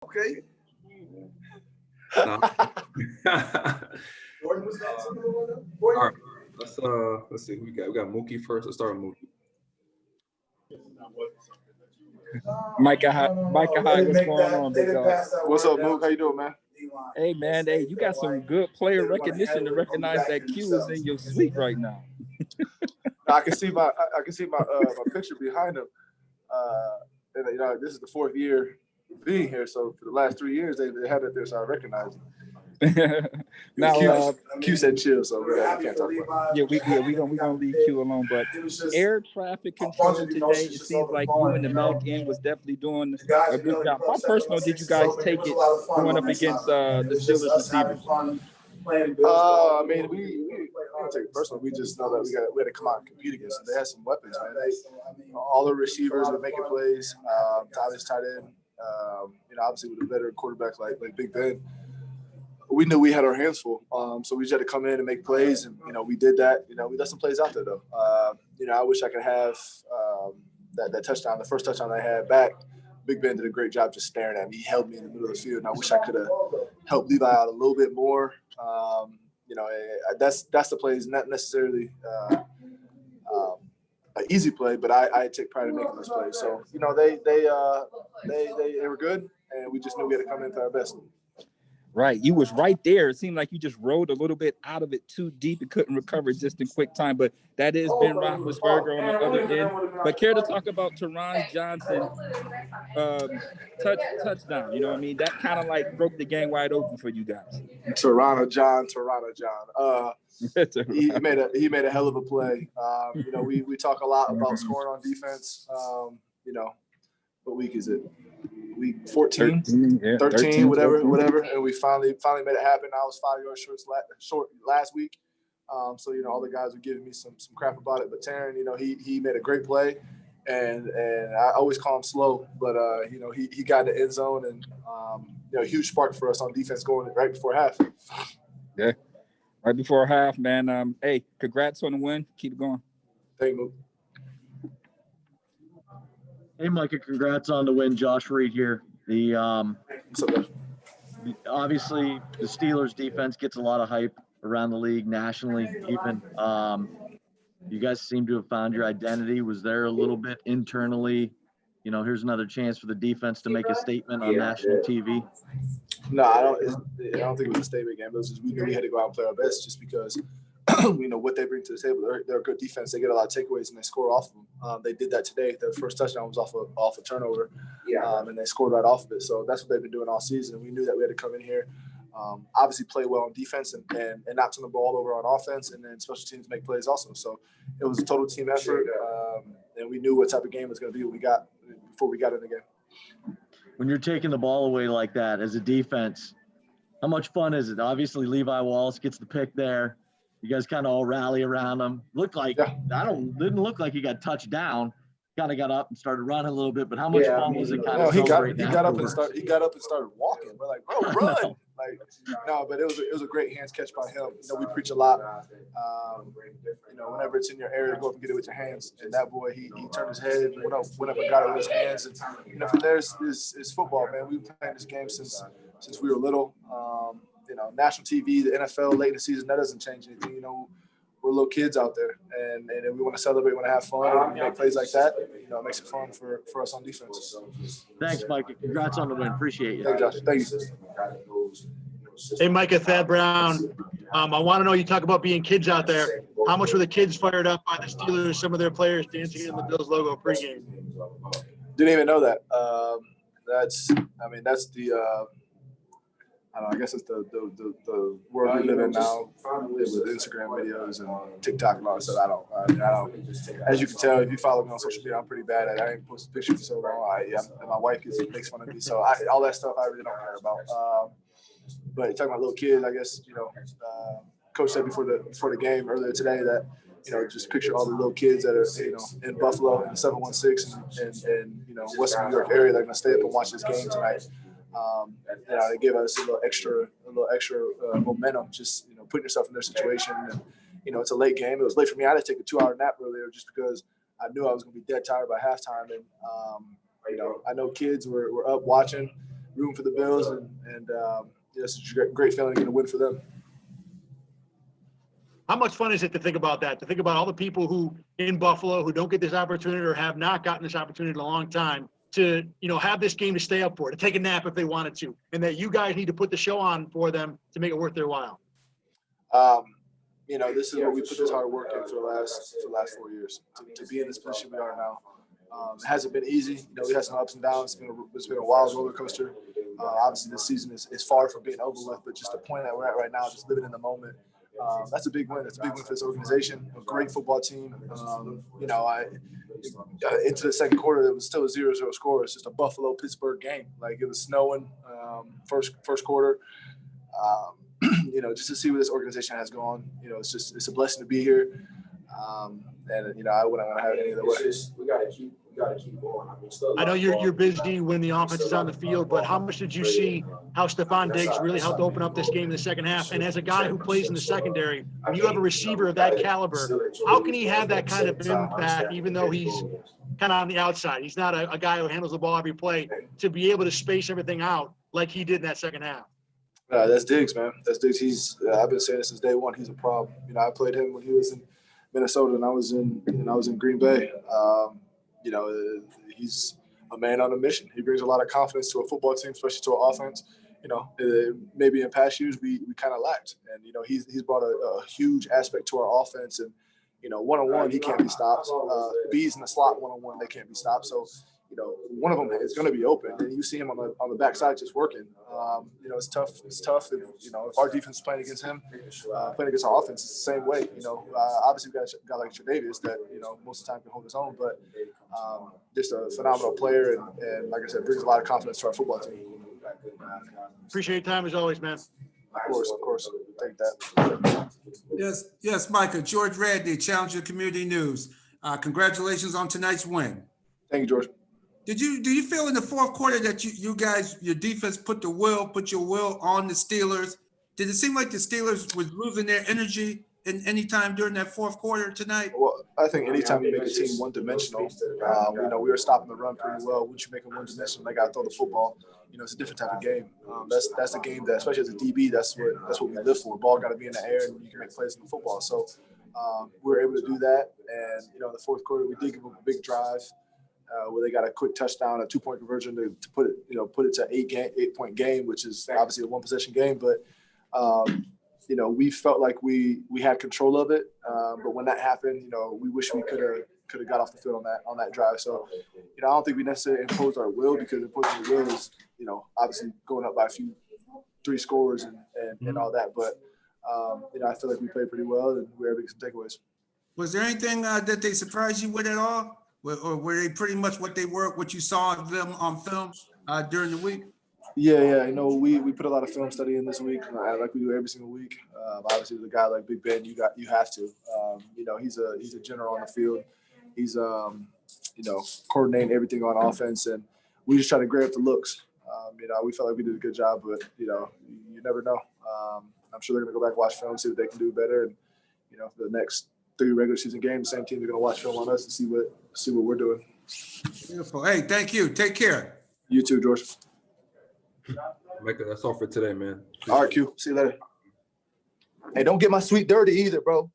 Okay. Nah. Gordon was next. All right. Let's see. We got Mookie first. Let's start with Mookie. Micah Hyde, what's going on, big dog? What's up, Mook? How you doing, man? Hey, man, hey, you got some good player recognition to recognize that Q is in your suite right now. I can see my picture behind him. And you know, this is the fourth year being here, so for the last 3 years they had it there, so I recognize him. Now, Q said chill, so we can't talk about it. Yeah, we gonna leave Q alone. But air traffic control today, it seems like you and the Mac end was definitely doing a good job. How personal did you guys take it going up against the Steelers receivers? I mean, we don't take it personal. We just know that we had to come out and compete against them. They had some weapons, man. All the receivers were making plays. Tyler's tight end. You know, obviously with a better quarterback like Big Ben, we knew we had our hands full. So we just had to come in and make plays, and you know, we did that. You know, we left some plays out there though. You know, I wish I could have that touchdown, the first touchdown I had back. Big Ben did a great job just staring at me. He held me in the middle of the field, and I wish I could have helped Levi out a little bit more. You know, that's the plays, not necessarily an easy play, but I take pride in making those plays. So you know, they were good, and we just knew we had to come in to our best. Right, you was right there. It seemed like you just rode a little bit out of it too deep and couldn't recover just in quick time. But that is Ben Roethlisberger on the other end. But care to talk about Teron Johnson touchdown? You know what I mean? That kind of like broke the game wide open for you guys. Toronto John. He made a hell of a play. You know, we talk a lot about scoring on defense. You know, what week is it? Week 14, 13, whatever. And we finally made it happen. I was 5 yards short last week. So, you know, all the guys were giving me some crap about it. But Taryn, you know, he made a great play. And I always call him slow. But, you know, he got in the end zone. And, you know, huge spark for us on defense going right before half. Yeah, right before half, man. Hey, congrats on the win. Keep it going. Thank you, Mook. Hey, Micah, congrats on the win. Josh Reed here. Obviously, the Steelers defense gets a lot of hype around the league, nationally even. You guys seem to have found your identity. Was there a little bit internally, you know, here's another chance for the defense to make a statement on national TV? No, I don't think it was a statement game. It was just we knew we had to go out and play our best just because we know what they bring to the table. They're a good defense. They get a lot of takeaways and they score off of them. They did that today. The first touchdown was off a turnover, and they scored right off of it. So that's what they've been doing all season. We knew that we had to come in here, obviously play well on defense and not turn the ball over on offense, and then special teams make plays also. So it was a total team effort, and we knew what type of game it was going to be before we got in the game. When you're taking the ball away like that as a defense, how much fun is it? Obviously, Levi Wallace gets the pick there. You guys kind of all rally around him. Didn't look like he got touched down. Kind of got up and started running a little bit. But how much fun was it? Kind of he got up and started walking. We're like, bro, run! But it was a great hands catch by him. You know, we preach a lot. You know, whenever it's in your area, go up and get it with your hands. And that boy, he turned his head, went up and got it with his hands. And you know, from there is football, man. We've been playing this game since we were little. You know, national TV, the NFL late in the season, that doesn't change anything. You know, we're little kids out there, and we want to celebrate, we want to have fun, and we make plays like that. You know, it makes it fun for us on defense. Thanks, Micah. Congrats on the win. Appreciate you. Thank you, Josh. Thank you. Hey, Micah, Thad Brown. I want to know, you talk about being kids out there. How much were the kids fired up by the Steelers, some of their players dancing in the Bills logo pregame? Didn't even know that. That's the I don't know, I guess it's the world we live in now with Instagram videos and TikTok and all that stuff. I don't. As you can tell, if you follow me on social media, I'm pretty bad at it. I ain't posted pictures for so long. And my wife makes fun of me. So all that stuff I really don't care about. But talking about little kids, I guess, you know, Coach said before the game earlier today that, you know, just picture all the little kids that are, you know, in Buffalo in the 716 and you know, Western New York area. They're going to stay up and watch this game tonight. You know, they gave us a little extra momentum, just, you know, putting yourself in their situation. And, you know, it's a late game. It was late for me. I had to take a 2-hour nap earlier just because I knew I was going to be dead tired by halftime. And, you know, I know kids were up watching. rooting for the Bills, and it's a great feeling to get a win for them. How much fun is it to think about that? To think about all the people who in Buffalo who don't get this opportunity or have not gotten this opportunity in a long time to, have this game to stay up for, to take a nap if they wanted to, and that you guys need to put the show on for them to make it worth their while. This is what we put this hard work in for the last 4 years to be in this position we are now. It hasn't been easy. We had some ups and downs. It's been a wild roller coaster. Obviously, this season is far from being over with, but just the point that we're at right now, just living in the moment. That's a big win. That's a big win for this organization. A great football team. Into the second quarter, it was still a 0-0 score. It's just a Buffalo-Pittsburgh game. Like, it was snowing first quarter. Just to see where this organization has gone. It's a blessing to be here. I wouldn't want to have it any other way. We got to keep going. I know you're busy when the offense is on the field, but how much did you see how Stephon Diggs really helped open up this game in the second half? And as a guy who plays in the secondary, when you have a receiver of that caliber, how can he have that kind of impact, even though he's kind of on the outside? He's not a guy who handles the ball every play, to be able to space everything out like he did in that second half. That's Diggs, man. That's Diggs. I've been saying it since day one. He's a problem. I played him when he was in Minnesota, and I was in Green Bay. He's a man on a mission. He brings a lot of confidence to a football team, especially to an offense. Maybe in past years we kind of lacked, and he's brought a huge aspect to our offense. And one-on-one he can't be stopped. B's in the slot one-on-one, they can't be stopped. So one of them is going to be open, and you see him on the backside just working. It's tough. It's tough. If our defense is playing against him, playing against our offense, it's the same way. Obviously we got a guy like Tre'Davious that most of the time can hold his own, but just a phenomenal player, and like I said, brings a lot of confidence to our football team. Appreciate your time as always, man. Of course. Take that. Yes, Micah. George Radney, Challenger Community News. Congratulations on tonight's win. Thank you, George. Do you feel in the fourth quarter that you guys, your defense put your will on the Steelers? Did it seem like the Steelers was losing their energy in any time during that fourth quarter tonight? Well, I think anytime you make a team one-dimensional, we were stopping the run pretty well. Once you make them one-dimensional, they got to throw the football. It's a different type of game. That's a game that, especially as a DB, that's what we live for. Ball got to be in the air, and you can make plays in the football. So we were able to do that. And in the fourth quarter, we did give them a big drive. Where they got a quick touchdown, a 2-point conversion to put it to 8-point game, which is obviously a 1-possession game. But we felt like we had control of it. But when that happened, we wish we could have got off the field on that drive. So I don't think we necessarily imposed our will, because imposing your will is obviously going up by 3 scores and all that. But I feel like we played pretty well, and we were able to get some takeaways. Was there anything that they surprised you with at all? Or were they pretty much what they were, what you saw of them on film during the week? Yeah. We put a lot of film study in this week, like we do every single week. Obviously, with a guy like Big Ben, you have to. He's a general on the field. He's coordinating everything on offense, and we just try to grab the looks. We felt like we did a good job, but you never know. I'm sure they're going to go back and watch film, see what they can do better, and for the next 3 regular season games, same team are going to watch film on us and see what we're doing. Beautiful. Hey, thank you. Take care. You too, George. Micah, that's all for today, man. All right, Q. See you later. Hey, don't get my sweet dirty either, bro.